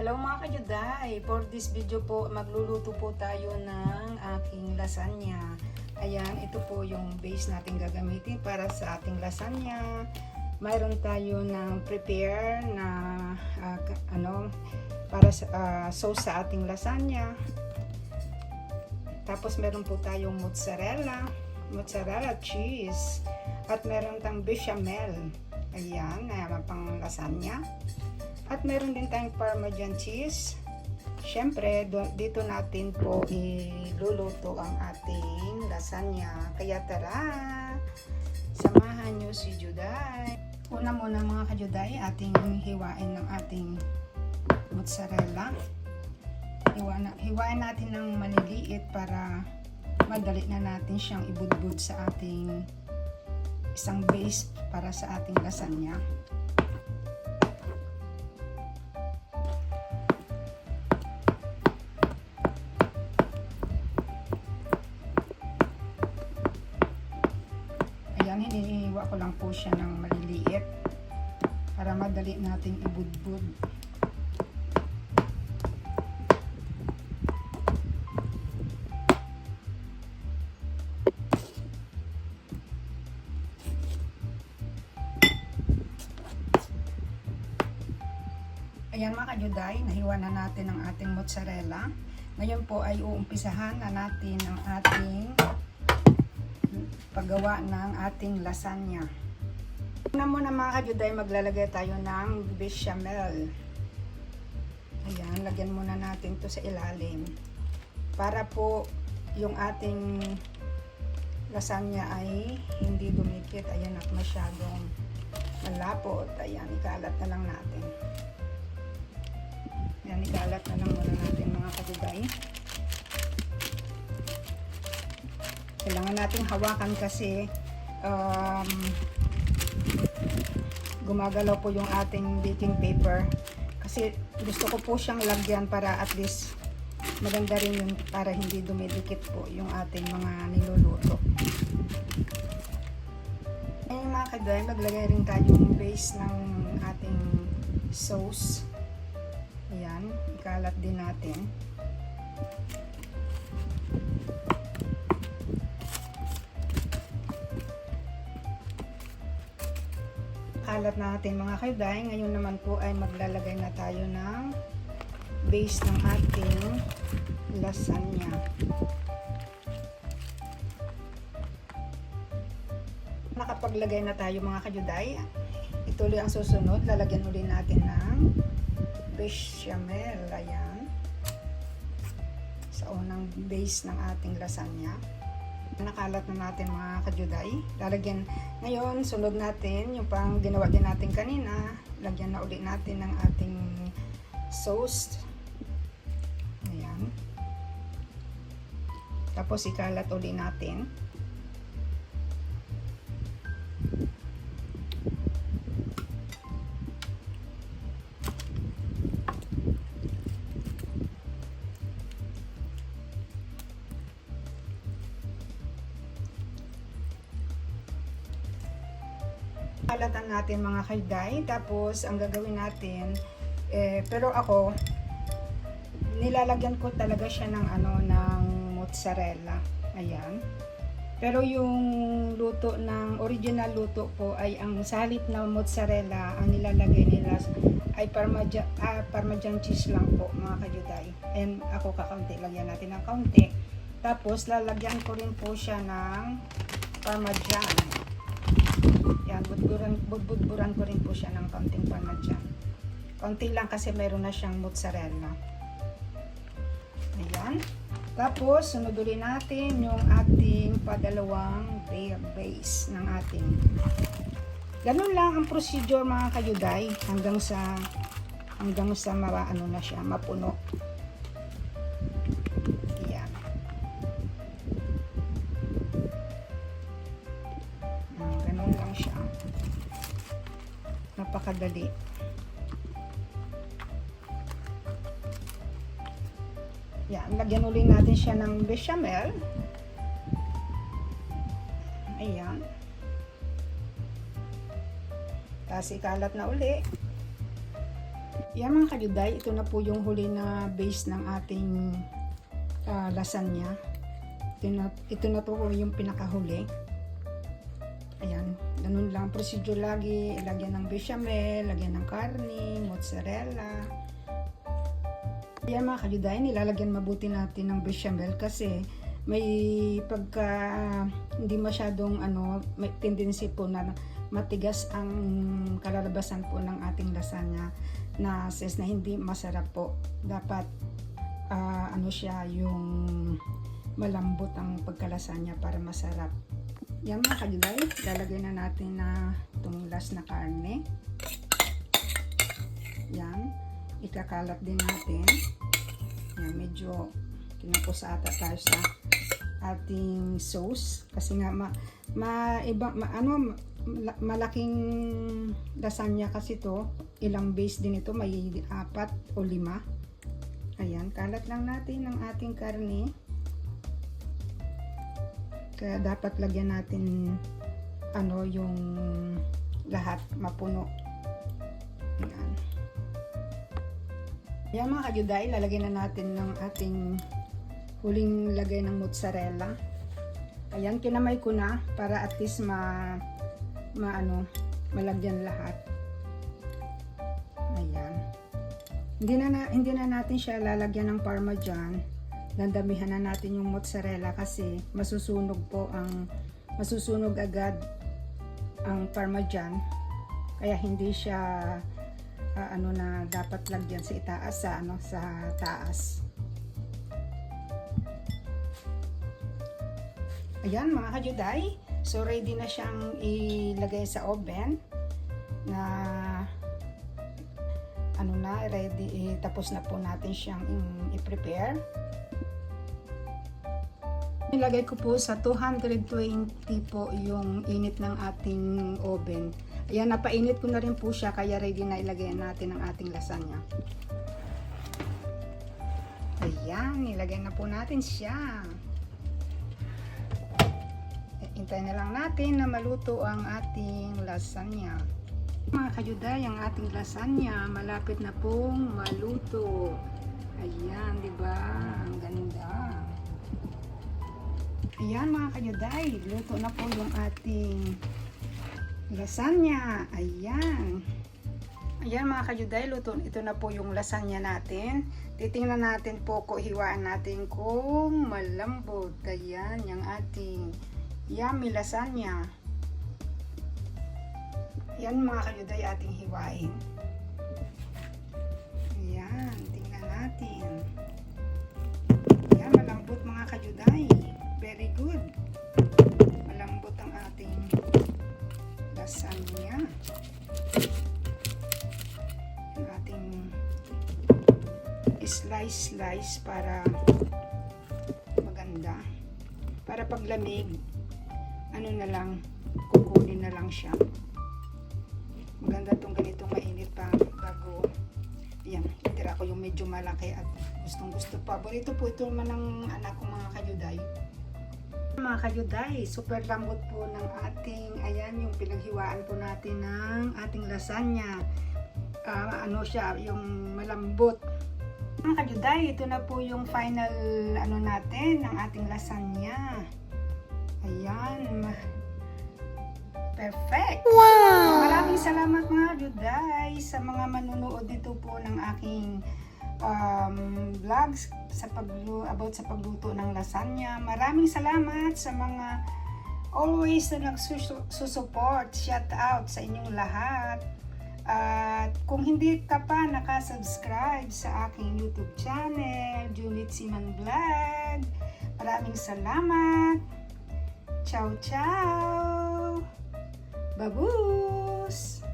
Hello mga kajuday! For this video po, magluluto po tayo ng aking lasagna. Ayan, ito po yung base natin gagamitin para sa ating lasagna. Mayroon tayo ng prepare na para sa sauce sa ating lasagna. Tapos meron po tayong mozzarella cheese, at meron tayong bechamel. Ayan, pang lasagna. At meron din tayong Parmesan cheese. Siyempre, dito natin po iluluto ang ating lasagna. Kaya tara, samahan nyo si Juday. Una muna mga kajuday, ating hiwain ng ating mozzarella. Hiwain natin ng maliliit para madali na natin siyang ibudbud sa ating isang base para sa ating lasagna. Ayan, hinihiwa ko lang po siya ng maliliit para madali nating ibudbud. Ayan mga kajuday, nahiwa na natin ang ating mozzarella. Ngayon po ay uumpisahan na natin ang ating paggawa ng ating lasagna. Una muna mga kajuday, maglalagay tayo ng bechamel. Ayan, lagyan muna natin to sa ilalim para po yung ating lasagna ay hindi dumikit. Ayan, at masyadong malapot. Ayan, ikalat na lang natin. Ayan, ikalat na lang muna natin mga kajuday. Kailangan nating hawakan kasi gumagalaw po yung ating baking paper. Kasi gusto ko po siyang lagyan para at least maganda rin yun, para hindi dumidikit po yung ating mga niluluto. Ngayon mga kajuday, maglagay rin tayong base ng ating sauce. Ayan, ikalat din natin. Kalat natin mga kajuday. Ngayon naman po ay maglalagay na tayo ng base ng ating lasagna. Nakapaglagay na tayo mga kajuday. Ituloy ang susunod. Lalagyan ulit natin ng bechamel. Ayan, sa unang base ng ating lasagna. Nakalat na natin mga kajuday. Lalagyan ngayon, sunod natin yung pang ginawa din natin kanina. Lagyan na ulit natin ng ating sauce. Ayan, tapos ikalat ulit natin. Kalatan natin mga kajuday. Tapos ang gagawin natin, pero ako nilalagyan ko talaga siya ng ng mozzarella. Ayan. Pero yung luto ng original luto po ay ang sa halip na mozzarella, ang nilalagay nila ay Parmesan cheese lang po mga kajuday. And ako kakaunti, lagyan natin ng kaunti. Tapos lalagyan ko rin po siya ng Parmesan. Yan, budburan ko rin po siya ng kaunting Parmesan. Kaunti lang kasi meron na siyang mozzarella. Ayan. Tapos, sunod ulit natin yung ating padalawang base ng ating. Ganun lang ang procedure mga kajuday hanggang sa na siya, mapuno. Napakadali. Yan, lagyan ulit natin siya ng bechamel. Ayan. Tapos ikalat na uli. Yan mga kajuday, ito na po yung huli na base ng ating lasagna. Ito na po yung pinakahuli. Ayan, ganun lang procedure lagi. Lagyan ng bechamel, lagyan ng karne, mozzarella. Ayan mga kajuday, nilalagyan mabuti natin ng bechamel kasi may pagka hindi masyadong may tendency po na matigas ang kalalabasan po ng ating lasagna na says na hindi masarap po. Dapat siya yung malambot ang pagkalasanya para masarap. Yan mga kajuday, lalagay na natin na itong last na karne. Yan, ikakalat din natin. Yan, medyo kinapos ata tayo sa ating sauce kasi nga malaking lasagna kasi to, ilang base din ito, may 4 o 5. Ayan, kalat lang natin ng ating karne. Kaya dapat lagyan natin yung lahat mapuno. Ayan. Yan mga kajuday, lalagyan na natin ng ating huling lagay ng mozzarella. Ayan, kinamay ko na para at least malagyan lahat. Ayan. Hindi na natin siya lalagyan ng parmesan. Dandamihan na natin yung mozzarella kasi masusunog agad ang parmesan. Kaya hindi siya na dapat lagyan sa itaas sa taas. Ayan mga kajuday, so ready na siyang ilagay sa oven na ready, tapos na po natin siyang i-prepare. Nilagay ko po sa 220 po yung init ng ating oven. Ayan, napainit ko na rin po siya kaya ready na ilagay natin ang ating lasagna. Ayan, nilagay na po natin siya. Hintayin na lang natin na maluto ang ating lasagna. Mga kajuday, ang ating lasagna malapit na pong maluto. Ayan, di ba? Ang ganda. Ayan mga kajuday, luto na po yung ating lasagna. Ayan. Ayan mga kajuday, luto. Ito na po yung lasagna natin. Titingnan natin po hiwaan natin kung malambot. Ayan, yung ating yummy lasagna. Ayan mga kajuday, ating hiwain. Ayan, tingnan natin. Ayan, malambot mga kajuday. Very good. Malambot ang ating lasagna. Ang ating slice para maganda. Para paglamig, kukunin na lang siya. Maganda tong ganitong mainit pa bago. Ayan, tira ko yung medyo malaki at gustong-gusto. Paborito po ito naman ng anak ko mga kajuday. Mga kajuday, super lambot po ng ating, ayan yung pinaghiwaan po natin ng ating lasagna. Yung malambot. Mga kajuday, ito na po yung final natin ng ating lasagna. Ayan. Perfect! Wow! Maraming salamat mga kajuday sa mga manunood dito po ng aking vlogs about sa pagluto ng lasagna. Maraming salamat sa mga always na nagsusupport. Shout out sa inyong lahat. At kung hindi ka pa nakasubscribe sa aking YouTube channel, Junit Siman Vlog, maraming salamat. Ciao, ciao! Babus!